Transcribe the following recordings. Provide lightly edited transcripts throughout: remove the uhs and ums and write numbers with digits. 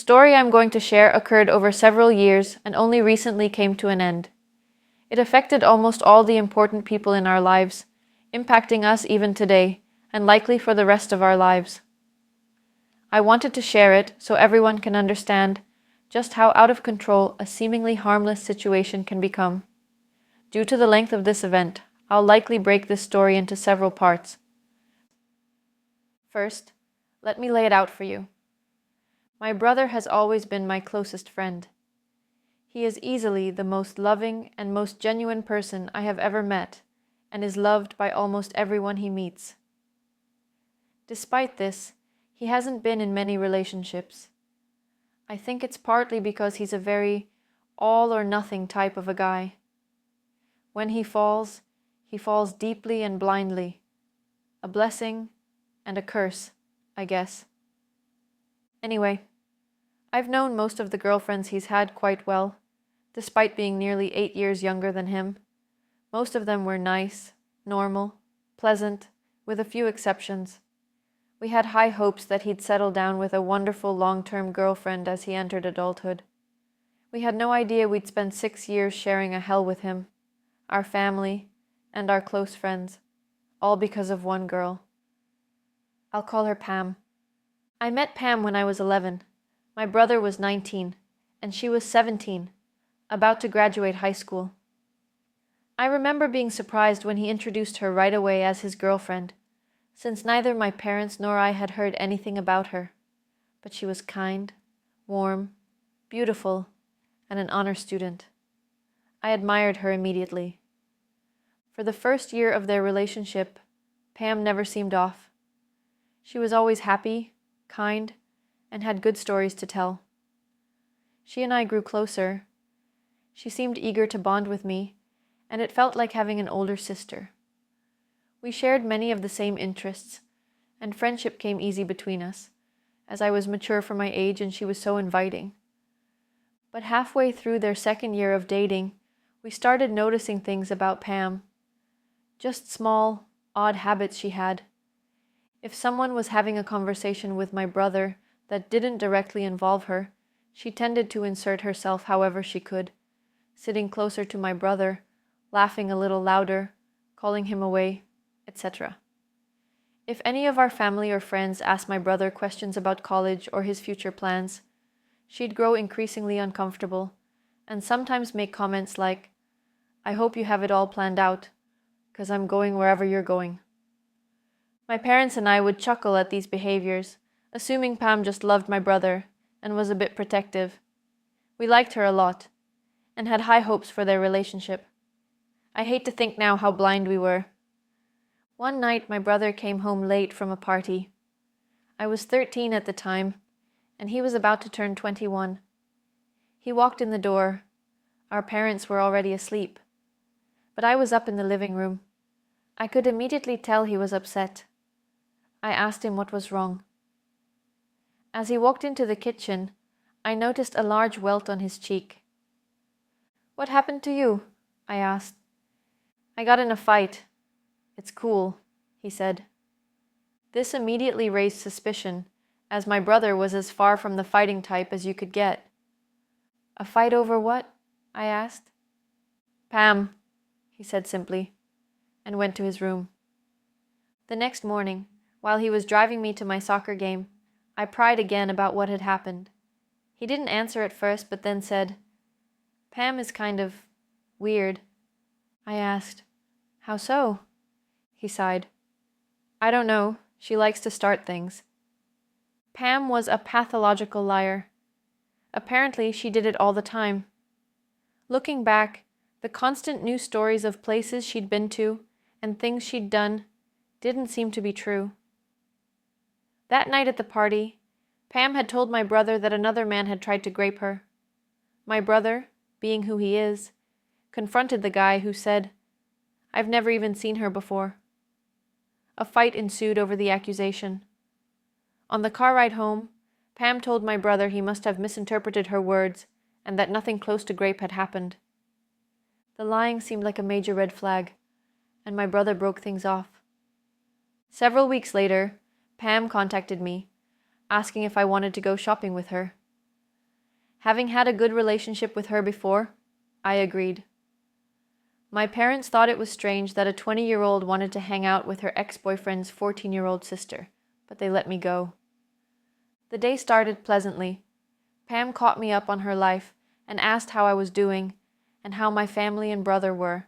story I'm going to share occurred over several years and only recently came to an end. It affected almost all the important people in our lives, impacting us even today, and likely for the rest of our lives. I wanted to share it so everyone can understand just how out of control a seemingly harmless situation can become. Due to the length of this event, I'll likely break this story into several parts. First, let me lay it out for you. My brother has always been my closest friend. He is easily the most loving and most genuine person I have ever met, and is loved by almost everyone he meets. Despite this, he hasn't been in many relationships. I think it's partly because he's a very all-or-nothing type of a guy. When he falls deeply and blindly. A blessing and a curse, I guess. Anyway, I've known most of the girlfriends he's had quite well, despite being nearly 8 years younger than him. Most of them were nice, normal, pleasant, with a few exceptions. We had high hopes that he'd settle down with a wonderful long-term girlfriend as he entered adulthood. We had no idea we'd spend 6 years sharing a hell with him, our family, and our close friends, all because of one girl. I'll call her Pam. I met Pam when I was 11. My brother was 19, and she was 17, about to graduate high school. I remember being surprised when he introduced her right away as his girlfriend, since neither my parents nor I had heard anything about her. But she was kind, warm, beautiful, and an honor student. I admired her immediately. For the first year of their relationship, Pam never seemed off. She was always happy, kind, and had good stories to tell. She and I grew closer. She seemed eager to bond with me, and it felt like having an older sister. We shared many of the same interests, and friendship came easy between us, as I was mature for my age and she was so inviting. But halfway through their second year of dating, we started noticing things about Pam. Just small, odd habits she had. If someone was having a conversation with my brother that didn't directly involve her, she tended to insert herself however she could, sitting closer to my brother, laughing a little louder, calling him away, etc. If any of our family or friends asked my brother questions about college or his future plans, she'd grow increasingly uncomfortable and sometimes make comments like, "I hope you have it all planned out, 'cause I'm going wherever you're going." My parents and I would chuckle at these behaviors, assuming Pam just loved my brother and was a bit protective. We liked her a lot, and had high hopes for their relationship. I hate to think now how blind we were. One night my brother came home late from a party. I was 13 at the time, and he was about to turn 21. He walked in the door. Our parents were already asleep. But I was up in the living room. I could immediately tell he was upset. I asked him what was wrong. As he walked into the kitchen, I noticed a large welt on his cheek. "What happened to you?" I asked. "I got in a fight. It's cool," he said. This immediately raised suspicion, as my brother was as far from the fighting type as you could get. "A fight over what?" I asked. "Pam," he said simply, and went to his room. The next morning, while he was driving me to my soccer game, I pried again about what had happened. He didn't answer at first, but then said, "Pam is kind of weird." I asked, "How so?" He sighed. "I don't know. She likes to start things." Pam was a pathological liar. Apparently, she did it all the time. Looking back, the constant news stories of places she'd been to and things she'd done didn't seem to be true. That night at the party, Pam had told my brother that another man had tried to grape her. My brother, being who he is, confronted the guy who said, "I've never even seen her before." A fight ensued over the accusation. On the car ride home, Pam told my brother he must have misinterpreted her words and that nothing close to grape had happened. The lying seemed like a major red flag, and my brother broke things off. Several weeks later, Pam contacted me, asking if I wanted to go shopping with her. Having had a good relationship with her before, I agreed. My parents thought it was strange that a 20-year-old wanted to hang out with her ex-boyfriend's 14-year-old sister, but they let me go. The day started pleasantly. Pam caught me up on her life and asked how I was doing and how my family and brother were.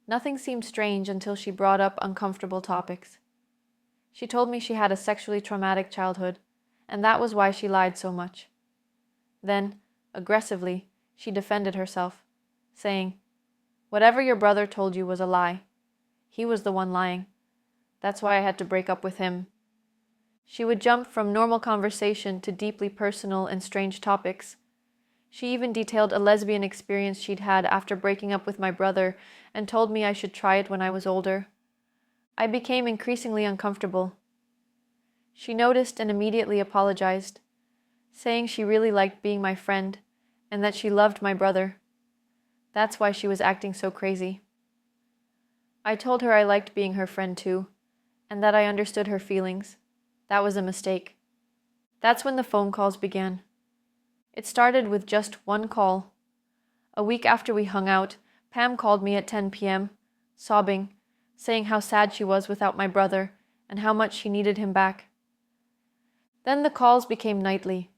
Nothing seemed strange until she brought up uncomfortable topics. She told me she had a sexually traumatic childhood, and that was why she lied so much. Then, aggressively, she defended herself, saying, "Whatever your brother told you was a lie. He was the one lying. That's why I had to break up with him." She would jump from normal conversation to deeply personal and strange topics. She even detailed a lesbian experience she'd had after breaking up with my brother and told me I should try it when I was older. I became increasingly uncomfortable. She noticed and immediately apologized, saying she really liked being my friend and that she loved my brother. That's why she was acting so crazy. I told her I liked being her friend too, and that I understood her feelings. That was a mistake. That's when the phone calls began. It started with just one call. A week after we hung out, Pam called me at 10 p.m., sobbing, saying how sad she was without my brother and how much she needed him back. Then the calls became nightly,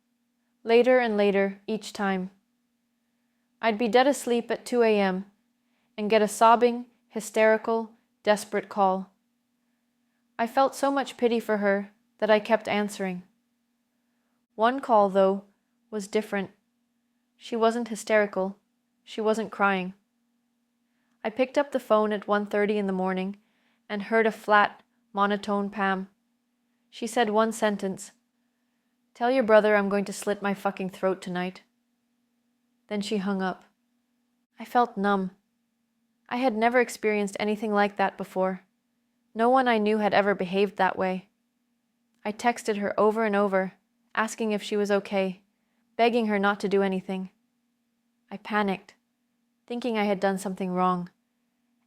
later and later each time. I'd be dead asleep at 2 a.m. and get a sobbing, hysterical, desperate call. I felt so much pity for her that I kept answering. One call, though, was different. She wasn't hysterical. She wasn't crying. I picked up the phone at 1:30 in the morning and heard a flat, monotone Pam. She said one sentence, "Tell your brother I'm going to slit my fucking throat tonight." Then she hung up. I felt numb. I had never experienced anything like that before. No one I knew had ever behaved that way. I texted her over and over, asking if she was okay, begging her not to do anything. I panicked, thinking I had done something wrong,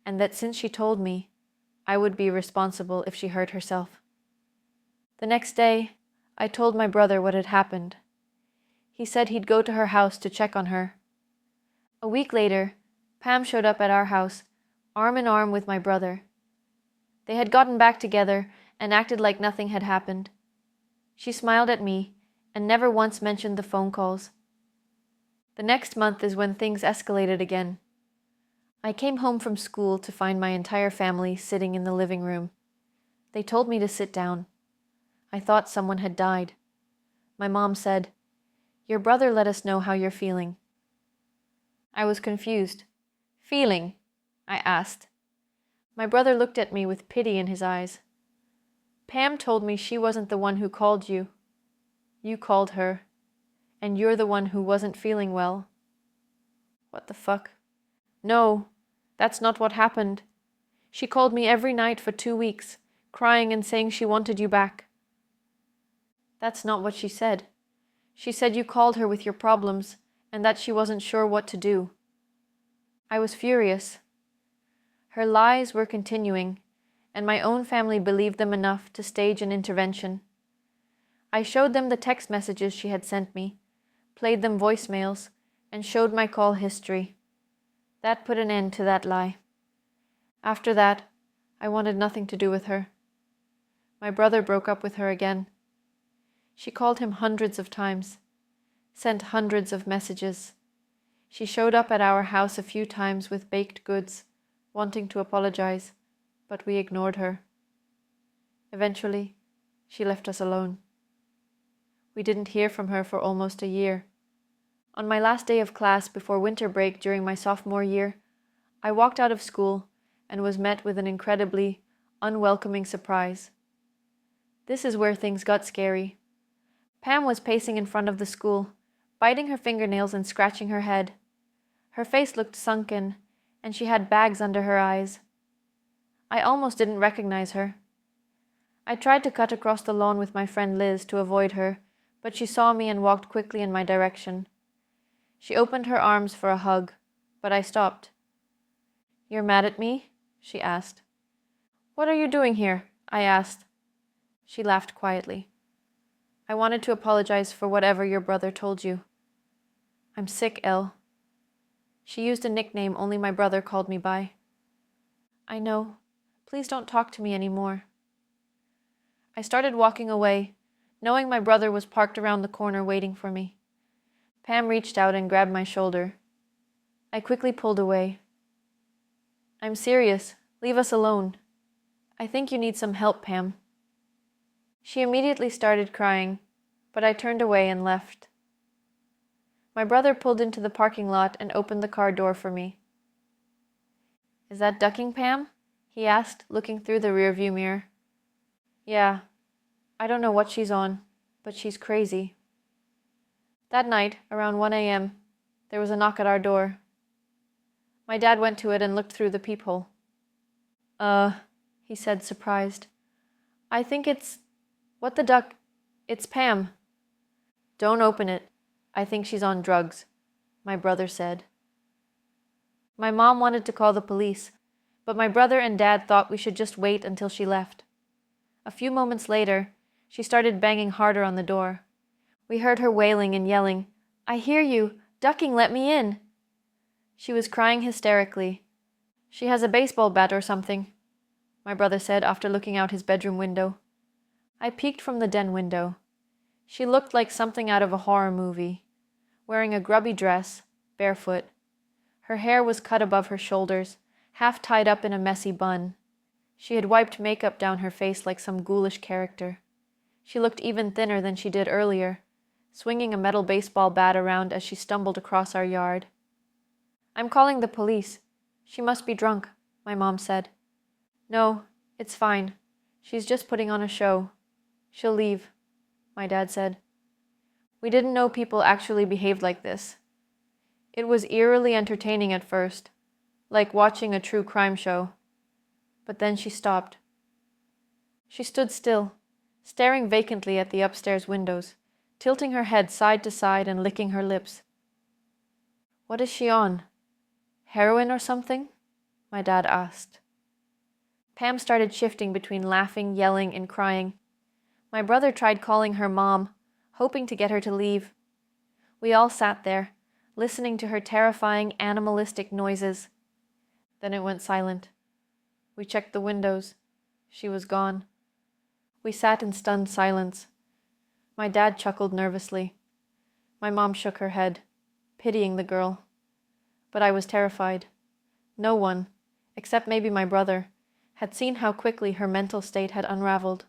and that since she told me, I would be responsible if she hurt herself. The next day, I told my brother what had happened. He said he'd go to her house to check on her. A week later, Pam showed up at our house, arm in arm with my brother. They had gotten back together and acted like nothing had happened. She smiled at me and never once mentioned the phone calls. The next month is when things escalated again. I came home from school to find my entire family sitting in the living room. They told me to sit down. I thought someone had died. My mom said, "Your brother let us know how you're feeling." I was confused. "Feeling?" I asked. My brother looked at me with pity in his eyes. "Pam told me she wasn't the one who called you. You called her, and you're the one who wasn't feeling well." What the fuck? No, that's not what happened. She called me every night for 2 weeks, crying and saying she wanted you back. That's not what she said. She said you called her with your problems and that she wasn't sure what to do. I was furious. Her lies were continuing, and my own family believed them enough to stage an intervention. I showed them the text messages she had sent me, played them voicemails, and showed my call history. That put an end to that lie. After that, I wanted nothing to do with her. My brother broke up with her again. She called him hundreds of times, sent hundreds of messages. She showed up at our house a few times with baked goods, wanting to apologize, but we ignored her. Eventually, she left us alone. We didn't hear from her for almost a year. On my last day of class before winter break during my sophomore year, I walked out of school and was met with an incredibly unwelcoming surprise. This is where things got scary. Pam was pacing in front of the school, biting her fingernails and scratching her head. Her face looked sunken, and she had bags under her eyes. I almost didn't recognize her. I tried to cut across the lawn with my friend Liz to avoid her, but she saw me and walked quickly in my direction. She opened her arms for a hug, but I stopped. "You're mad at me?" she asked. "What are you doing here?" I asked. She laughed quietly. "I wanted to apologize for whatever your brother told you." I'm sick, Elle. She used a nickname only my brother called me by. I know. Please don't talk to me anymore. I started walking away, knowing my brother was parked around the corner waiting for me. Pam reached out and grabbed my shoulder. I quickly pulled away. I'm serious. Leave us alone. I think you need some help, Pam. She immediately started crying, but I turned away and left. My brother pulled into the parking lot and opened the car door for me. Is that ducking, Pam? He asked, looking through the rearview mirror. Yeah. I don't know what she's on, but she's crazy. That night, around 1 a.m., there was a knock at our door. My dad went to it and looked through the peephole. He said, surprised. I think it's... What the duck? It's Pam. Don't open it. I think she's on drugs, my brother said. My mom wanted to call the police, but my brother and dad thought we should just wait until she left. A few moments later, she started banging harder on the door. We heard her wailing and yelling, I hear you! Ducking, let me in! She was crying hysterically. She has a baseball bat or something, my brother said after looking out his bedroom window. I peeked from the den window. She looked like something out of a horror movie, wearing a grubby dress, barefoot. Her hair was cut above her shoulders, half tied up in a messy bun. She had wiped makeup down her face like some ghoulish character. She looked even thinner than she did earlier, swinging a metal baseball bat around as she stumbled across our yard. I'm calling the police. She must be drunk, my mom said. No, it's fine. She's just putting on a show. She'll leave, my dad said. We didn't know people actually behaved like this. It was eerily entertaining at first, like watching a true crime show. But then she stopped. She stood still, staring vacantly at the upstairs windows, tilting her head side to side and licking her lips. What is she on? Heroin or something? My dad asked. Pam started shifting between laughing, yelling, and crying. My brother tried calling her mom, hoping to get her to leave. We all sat there, listening to her terrifying, animalistic noises. Then it went silent. We checked the windows. She was gone. We sat in stunned silence. My dad chuckled nervously. My mom shook her head, pitying the girl. But I was terrified. No one, except maybe my brother, had seen how quickly her mental state had unraveled,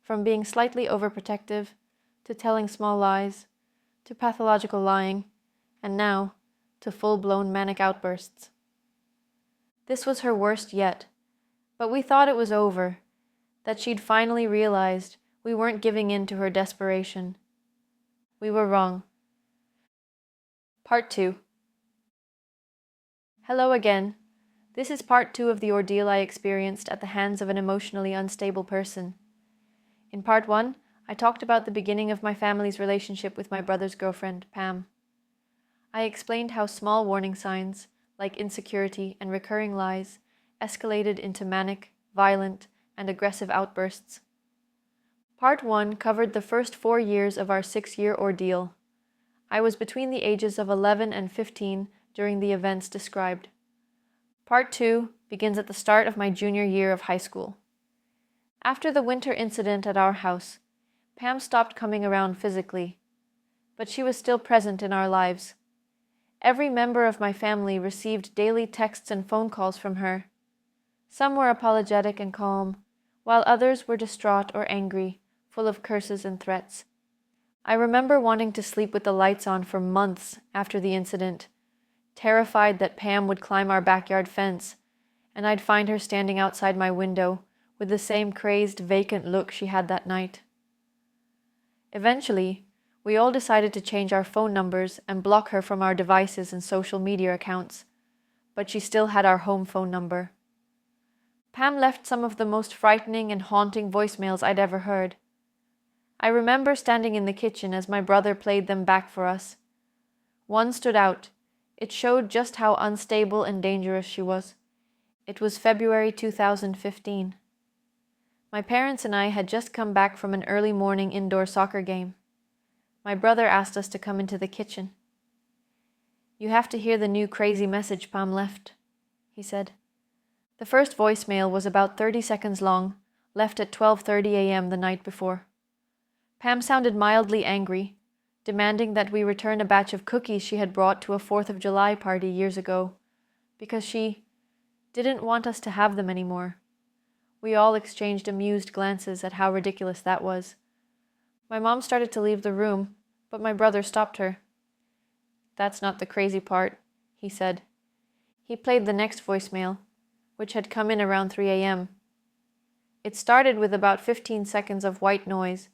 from being slightly overprotective, to telling small lies, to pathological lying, and now to full-blown manic outbursts. This was her worst yet, but we thought it was over, that she'd finally realized we weren't giving in to her desperation. We were wrong. Part 2. Hello again. This is part 2 of the ordeal I experienced at the hands of an emotionally unstable person. In part 1, I talked about the beginning of my family's relationship with my brother's girlfriend, Pam. I explained how small warning signs, like insecurity and recurring lies, escalated into manic, violent, and aggressive outbursts. Part 1 covered the first 4 years of our 6-year ordeal. I was between the ages of 11 and 15 during the events described. Part 2 begins at the start of my junior year of high school. After the winter incident at our house, Pam stopped coming around physically, but she was still present in our lives. Every member of my family received daily texts and phone calls from her. Some were apologetic and calm, while others were distraught or angry, full of curses and threats. I remember wanting to sleep with the lights on for months after the incident, terrified that Pam would climb our backyard fence, and I'd find her standing outside my window with the same crazed, vacant look she had that night. Eventually, we all decided to change our phone numbers and block her from our devices and social media accounts, but she still had our home phone number. Pam left some of the most frightening and haunting voicemails I'd ever heard. I remember standing in the kitchen as my brother played them back for us. One stood out. It showed just how unstable and dangerous she was. It was February 2015. My parents and I had just come back from an early morning indoor soccer game. My brother asked us to come into the kitchen. "You have to hear the new crazy message Pam left," he said. The first voicemail was about 30 seconds long, left at 12:30 a.m. the night before. Pam sounded mildly angry, demanding that we return a batch of cookies she had brought to a 4th of July party years ago, because she didn't want us to have them anymore. We all exchanged amused glances at how ridiculous that was. My mom started to leave the room, but my brother stopped her. "That's not the crazy part," he said. He played the next voicemail, which had come in around 3 a.m. It started with about 15 seconds of white noise,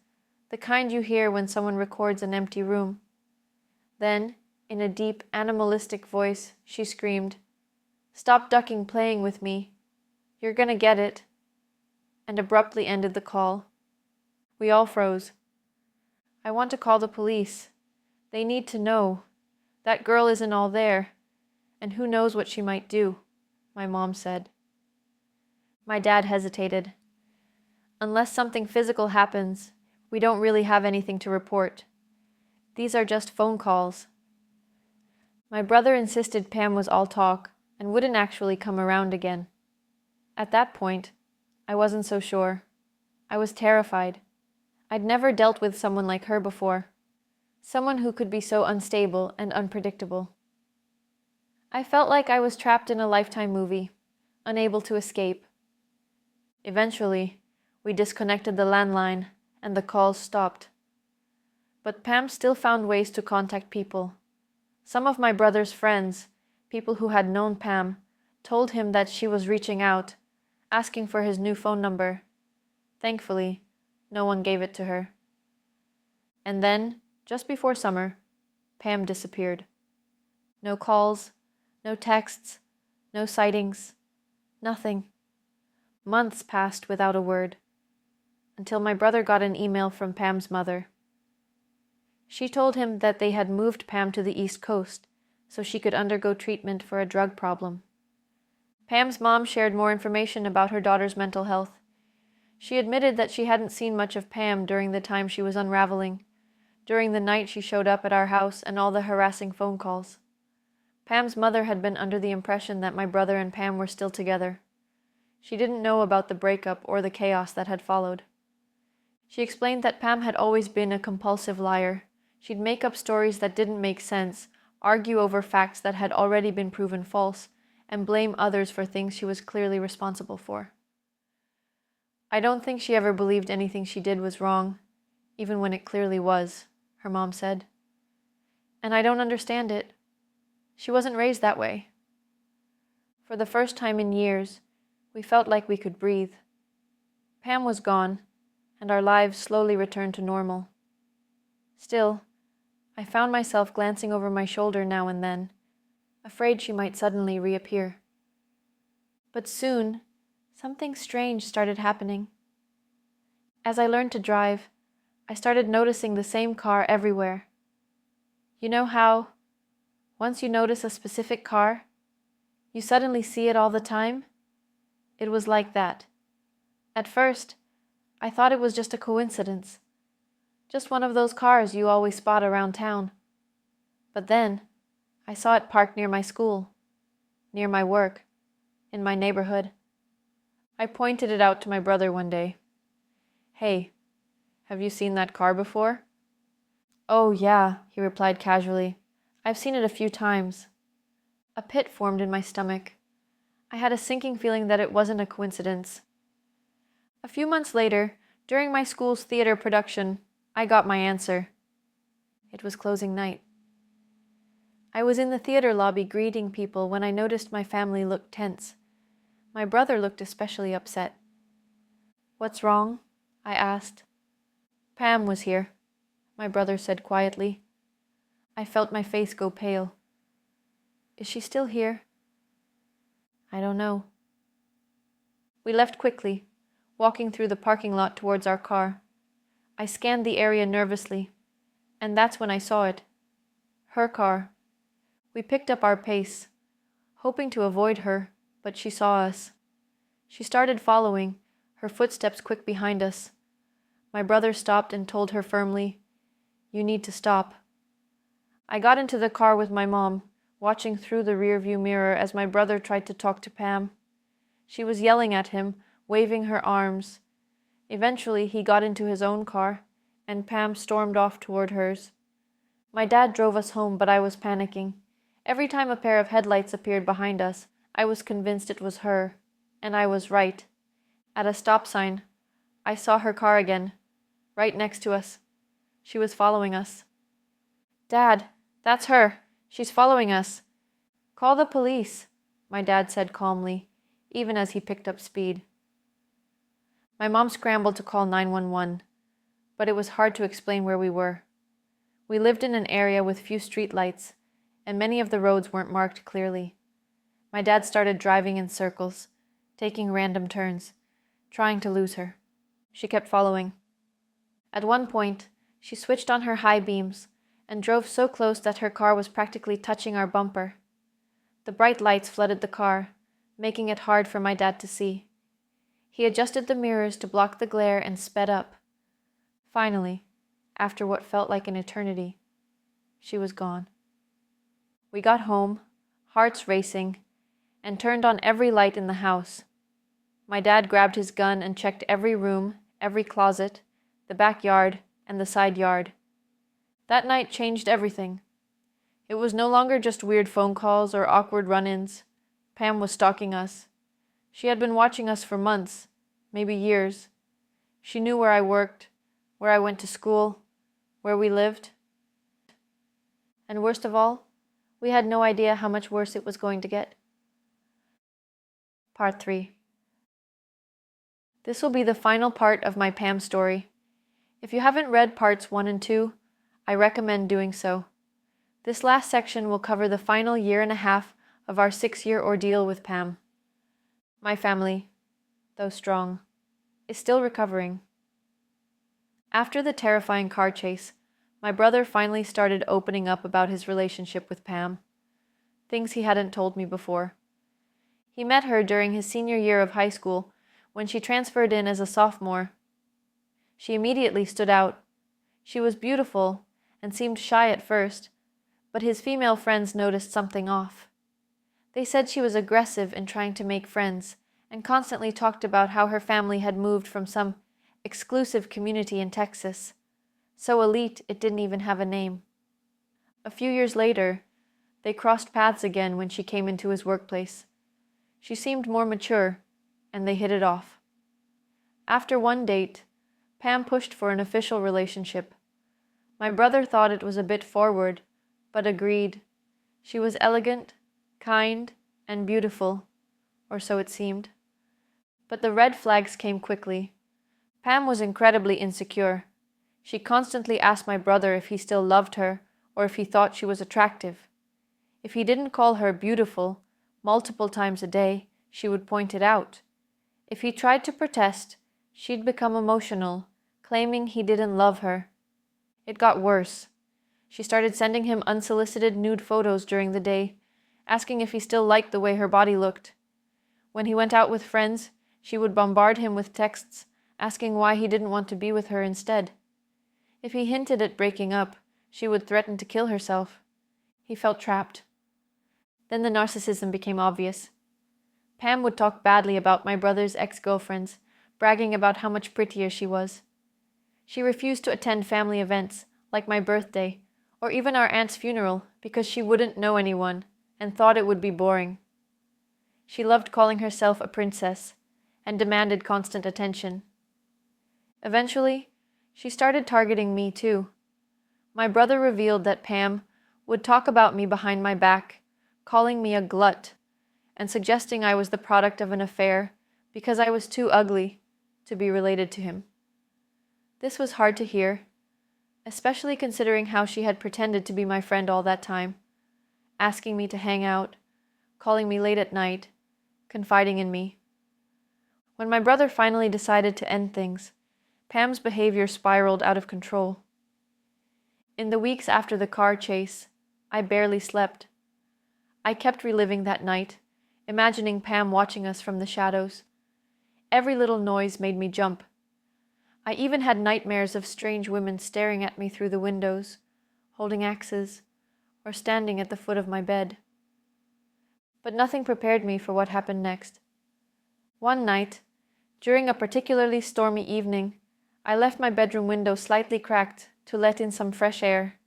the kind you hear when someone records an empty room. Then, in a deep, animalistic voice, she screamed, "Stop ducking playing with me. You're gonna get it," and abruptly ended the call. We all froze. "I want to call the police. They need to know. That girl isn't all there, and who knows what she might do," my mom said. My dad hesitated. "Unless something physical happens, we don't really have anything to report. These are just phone calls." My brother insisted Pam was all talk and wouldn't actually come around again. At that point, I wasn't so sure. I was terrified. I'd never dealt with someone like her before. Someone who could be so unstable and unpredictable. I felt like I was trapped in a Lifetime movie, unable to escape. Eventually, we disconnected the landline and the calls stopped. But Pam still found ways to contact people. Some of my brother's friends, people who had known Pam, told him that she was reaching out, asking for his new phone number. Thankfully, no one gave it to her. And then, just before summer, Pam disappeared. No calls, no texts, no sightings, nothing. Months passed without a word, until my brother got an email from Pam's mother. She told him that they had moved Pam to the East Coast so she could undergo treatment for a drug problem. Pam's mom shared more information about her daughter's mental health. She admitted that she hadn't seen much of Pam during the time she was unraveling, during the night she showed up at our house and all the harassing phone calls. Pam's mother had been under the impression that my brother and Pam were still together. She didn't know about the breakup or the chaos that had followed. She explained that Pam had always been a compulsive liar. She'd make up stories that didn't make sense, argue over facts that had already been proven false, and blame others for things she was clearly responsible for. "I don't think she ever believed anything she did was wrong, even when it clearly was," her mom said. "And I don't understand it. She wasn't raised that way." For the first time in years, we felt like we could breathe. Pam was gone, and our lives slowly returned to normal. Still, I found myself glancing over my shoulder now and then, afraid she might suddenly reappear. But soon, something strange started happening. As I learned to drive, I started noticing the same car everywhere. You know how, once you notice a specific car, you suddenly see it all the time? It was like that. At first, I thought it was just a coincidence. Just one of those cars you always spot around town. But then, I saw it parked near my school, near my work, in my neighborhood. I pointed it out to my brother one day. "Hey, have you seen that car before?" "Oh, yeah," he replied casually. "I've seen it a few times." A pit formed in my stomach. I had a sinking feeling that it wasn't a coincidence. A few months later, during my school's theater production, I got my answer. It was closing night. I was in the theater lobby greeting people when I noticed my family looked tense. My brother looked especially upset. "What's wrong?" I asked. "Pam was here," my brother said quietly. I felt my face go pale. "Is she still here?" "I don't know." We left quickly, walking through the parking lot towards our car. I scanned the area nervously, and that's when I saw it. Her car. We picked up our pace, hoping to avoid her, but she saw us. She started following, her footsteps quick behind us. My brother stopped and told her firmly, "You need to stop." I got into the car with my mom, watching through the rearview mirror as my brother tried to talk to Pam. She was yelling at him, waving her arms. Eventually, he got into his own car, and Pam stormed off toward hers. My dad drove us home, but I was panicking. Every time a pair of headlights appeared behind us, I was convinced it was her, and I was right. At a stop sign, I saw her car again, right next to us. She was following us. "Dad, that's her. She's following us." "Call the police," my dad said calmly, even as he picked up speed. My mom scrambled to call 911, but it was hard to explain where we were. We lived in an area with few street lights, and many of the roads weren't marked clearly. My dad started driving in circles, taking random turns, trying to lose her. She kept following. At one point, she switched on her high beams and drove so close that her car was practically touching our bumper. The bright lights flooded the car, making it hard for my dad to see. He adjusted the mirrors to block the glare and sped up. Finally, after what felt like an eternity, she was gone. We got home, hearts racing, and turned on every light in the house. My dad grabbed his gun and checked every room, every closet, the backyard, and the side yard. That night changed everything. It was no longer just weird phone calls or awkward run-ins. Pam was stalking us. She had been watching us for months, maybe years. She knew where I worked, where I went to school, where we lived. And worst of all, we had no idea how much worse it was going to get. Part 3. This will be the final part of my Pam story. If you haven't read parts 1 and 2, I recommend doing so. This last section will cover the final year and a half of our 6-year ordeal with Pam. My family, though strong, is still recovering. After the terrifying car chase, my brother finally started opening up about his relationship with Pam, things he hadn't told me before. He met her during his senior year of high school when she transferred in as a sophomore. She immediately stood out. She was beautiful and seemed shy at first, but his female friends noticed something off. They said she was aggressive in trying to make friends and constantly talked about how her family had moved from some exclusive community in Texas, so elite it didn't even have a name. A few years later, they crossed paths again when she came into his workplace. She seemed more mature, and they hit it off. After one date, Pam pushed for an official relationship. My brother thought it was a bit forward, but agreed. She was elegant, kind, and beautiful, or so it seemed. But the red flags came quickly. Pam was incredibly insecure. She constantly asked my brother if he still loved her or if he thought she was attractive. If he didn't call her beautiful multiple times a day, she would point it out. If he tried to protest, she'd become emotional, claiming he didn't love her. It got worse. She started sending him unsolicited nude photos during the day, asking if he still liked the way her body looked. When he went out with friends, she would bombard him with texts, asking why he didn't want to be with her instead. If he hinted at breaking up, she would threaten to kill herself. He felt trapped. Then the narcissism became obvious. Pam would talk badly about my brother's ex-girlfriends, bragging about how much prettier she was. She refused to attend family events, like my birthday, or even our aunt's funeral, because she wouldn't know anyone and thought it would be boring. She loved calling herself a princess and demanded constant attention. Eventually, she started targeting me too. My brother revealed that Pam would talk about me behind my back, calling me a glut, and suggesting I was the product of an affair because I was too ugly to be related to him. This was hard to hear, especially considering how she had pretended to be my friend all that time, asking me to hang out, calling me late at night, confiding in me. When my brother finally decided to end things, Pam's behavior spiraled out of control. In the weeks after the car chase, I barely slept. I kept reliving that night, imagining Pam watching us from the shadows. Every little noise made me jump. I even had nightmares of strange women staring at me through the windows, holding axes, or standing at the foot of my bed. but nothing prepared me for what happened next. One night, during a particularly stormy evening, I left my bedroom window slightly cracked to let in some fresh air.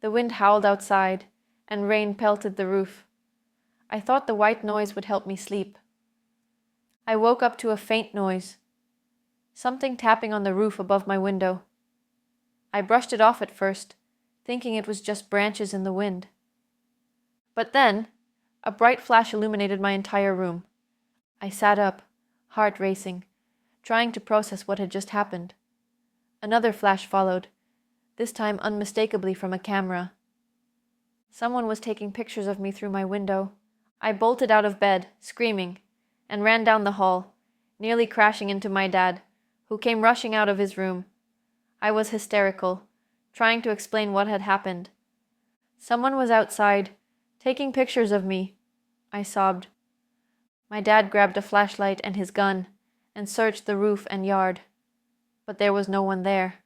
The wind howled outside, and rain pelted the roof. I thought the white noise would help me sleep. I woke up to a faint noise, something tapping on the roof above my window. I brushed it off at first, thinking it was just branches in the wind. But then, a bright flash illuminated my entire room. I sat up, heart racing, trying to process what had just happened. Another flash followed, this time unmistakably from a camera. Someone was taking pictures of me through my window. I bolted out of bed, screaming, and ran down the hall, nearly crashing into my dad, who came rushing out of his room. I was hysterical, trying to explain what had happened. Someone was outside, taking pictures of me, I sobbed. My dad grabbed a flashlight and his gun and searched the roof and yard, but there was no one there.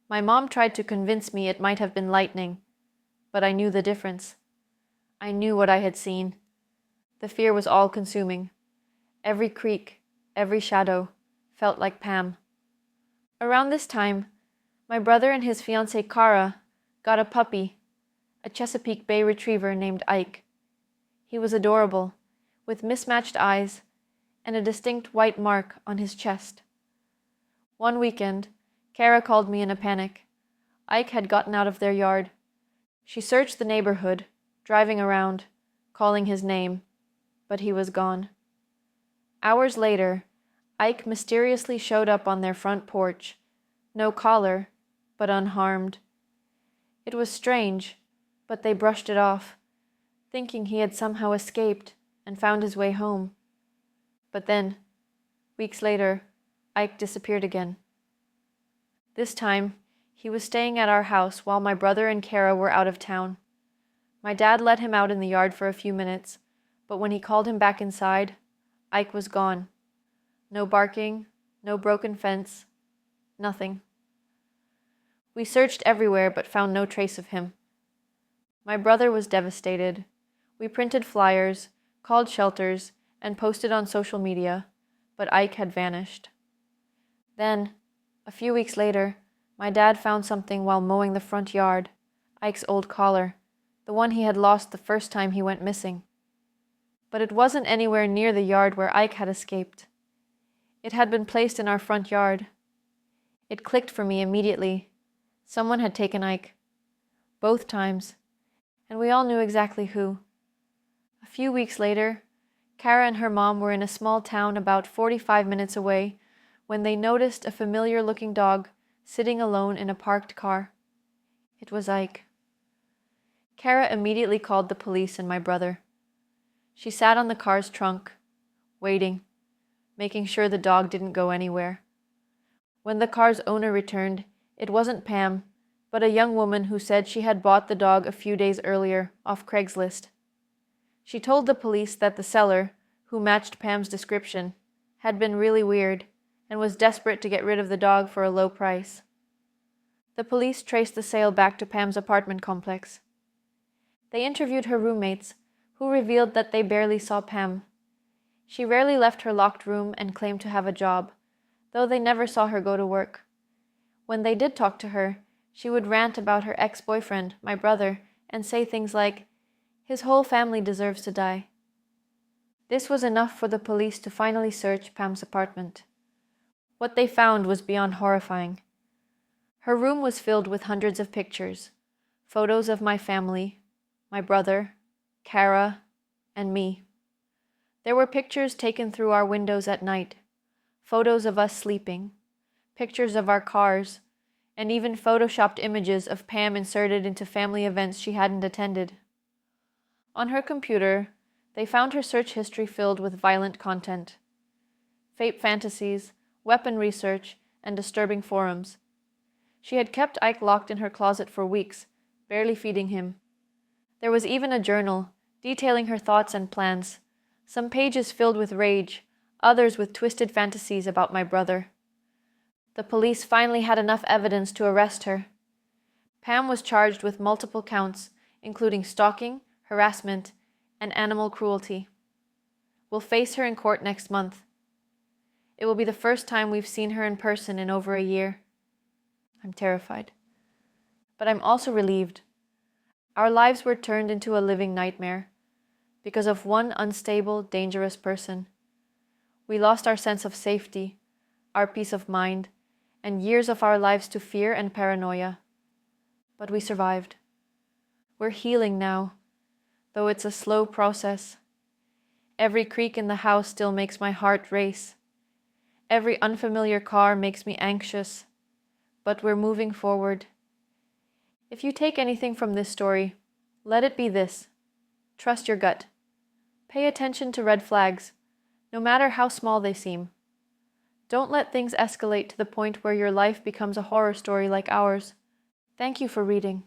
My mom tried to convince me it might have been lightning, but I knew the difference. I knew what I had seen. The fear was all-consuming. Every creak, every shadow, felt like Pam. Around this time, my brother and his fiancée Kara got a puppy, a Chesapeake Bay Retriever named Ike. He was adorable, with mismatched eyes and a distinct white mark on his chest. One weekend, Kara called me in a panic. Ike had gotten out of their yard. She searched the neighborhood, driving around, calling his name, but he was gone. Hours later, Ike mysteriously showed up on their front porch, no collar, but unharmed. It was strange, but they brushed it off, thinking he had somehow escaped and found his way home. But then, weeks later, Ike disappeared again. This time, he was staying at our house while my brother and Kara were out of town. My dad let him out in the yard for a few minutes, but when he called him back inside, Ike was gone. No barking, no broken fence, nothing. We searched everywhere but found no trace of him. My brother was devastated. We printed flyers, called shelters, and posted on social media, but Ike had vanished. Then, a few weeks later, my dad found something while mowing the front yard, Ike's old collar, the one he had lost the first time he went missing. But it wasn't anywhere near the yard where Ike had escaped. It had been placed in our front yard. It clicked for me immediately. Someone had taken Ike. Both times. And we all knew exactly who. A few weeks later, Kara and her mom were in a small town about 45 minutes away when they noticed a familiar-looking dog sitting alone in a parked car. It was Ike. Kara immediately called the police and my brother. She sat on the car's trunk, waiting, making sure the dog didn't go anywhere. When the car's owner returned, it wasn't Pam, but a young woman who said she had bought the dog a few days earlier off Craigslist. She told the police that the seller, who matched Pam's description, had been really weird and was desperate to get rid of the dog for a low price. The police traced the sale back to Pam's apartment complex. They interviewed her roommates, who revealed that they barely saw Pam. She rarely left her locked room and claimed to have a job, though they never saw her go to work. When they did talk to her, she would rant about her ex-boyfriend, my brother, and say things like, "His whole family deserves to die." This was enough for the police to finally search Pam's apartment. What they found was beyond horrifying. Her room was filled with hundreds of pictures, photos of my family, my brother, Kara, and me. There were pictures taken through our windows at night, photos of us sleeping, pictures of our cars, and even photoshopped images of Pam inserted into family events she hadn't attended. On her computer, they found her search history filled with violent content, fate fantasies, weapon research, and disturbing forums. She had kept Ike locked in her closet for weeks, barely feeding him. There was even a journal detailing her thoughts and plans, some pages filled with rage, others with twisted fantasies about my brother. The police finally had enough evidence to arrest her. Pam was charged with multiple counts, including stalking, harassment, and animal cruelty. We'll face her in court next month. It will be the first time we've seen her in person in over a year. I'm terrified. But I'm also relieved. Our lives were turned into a living nightmare because of one unstable, dangerous person. We lost our sense of safety, our peace of mind, and years of our lives to fear and paranoia. But we survived. We're healing now, though it's a slow process. Every creak in the house still makes my heart race. Every unfamiliar car makes me anxious, but we're moving forward. If you take anything from this story, let it be this: trust your gut. Pay attention to red flags, no matter how small they seem. Don't let things escalate to the point where your life becomes a horror story like ours. Thank you for reading.